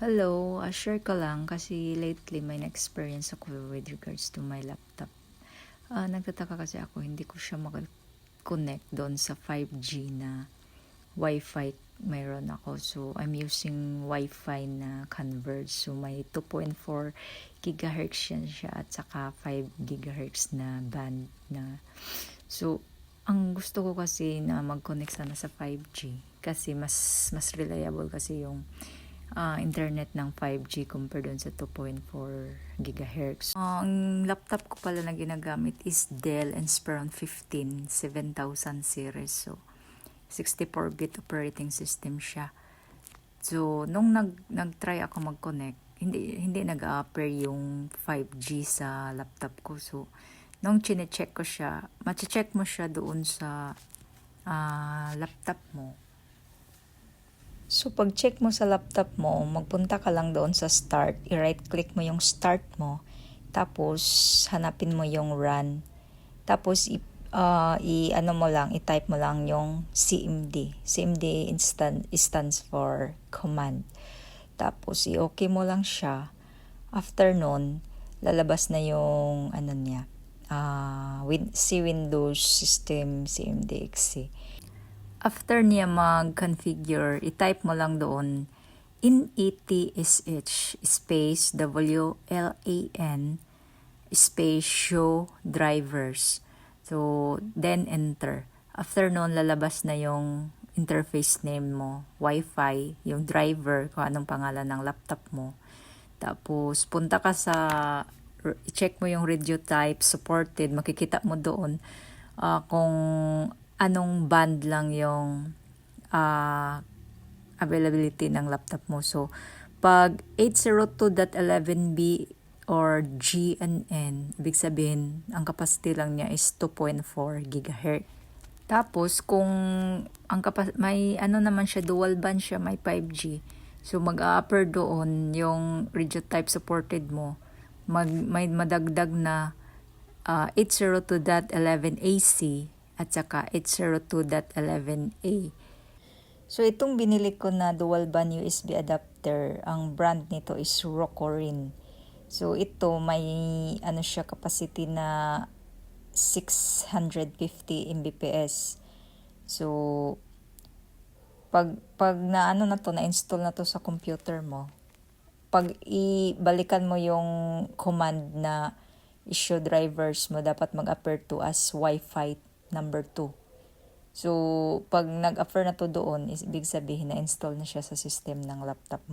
Hello, share ko lang kasi lately may na-experience ako with regards to my laptop. Nagtataka kasi ako, hindi ko siya mag-connect doon sa 5G na WiFi mayroon ako. So, I'm using WiFi na converge. So, may 2.4 GHz yan siya at saka 5 GHz na band na. So, ang gusto ko kasi na mag-connect sana sa 5G kasi mas reliable kasi yung internet ng 5G compared dun sa 2.4 GHz. Ang laptop ko pala na ginagamit is Dell Inspiron 15 7000 series. So, 64-bit operating system siya. So, nung nag-try ako mag-connect, hindi nag-a-appear yung 5G sa laptop ko. So, nung chine-check ko siya, mache-check mo siya doon sa laptop mo. So, pag check mo sa laptop mo, magpunta ka lang doon sa start. I-right click mo yung start mo. Tapos, hanapin mo yung run. Tapos, i-ano mo lang, i-type mo lang yung CMD. CMD stands for command. Tapos, i-okay mo lang siya. After nun, lalabas na yung ano niya. Windows System CMD.exe. After niya mag-configure, i-type mo lang doon inetsh space WLAN space show drivers. So, then enter. After noon, lalabas na yung interface name mo, Wi-Fi, yung driver, kung anong pangalan ng laptop mo. Tapos, punta ka sa, i-check mo yung radio type, supported, makikita mo doon kung anong band lang yung availability ng laptop mo. So, pag 802.11b or G and N, ibig sabihin, ang capacity lang niya is 2.4 GHz. Tapos, kung may ano naman siya, dual band siya, may 5G. So, mag-a-upper doon yung radio type supported mo. May madagdag na 802.11ac at saka 802.11a. So, itong binili ko na dual band USB adapter, ang brand nito is ROCOREN. So, ito may ano siya, capacity na 650 Mbps. So, pag na ano na to, na-install na to sa computer mo, pag ibalikan mo yung command na issue drivers mo, dapat mag-appear to as Wi-Fi number 2. So, pag nag-appear na to doon, ibig sabihin na install na siya sa system ng laptop mo.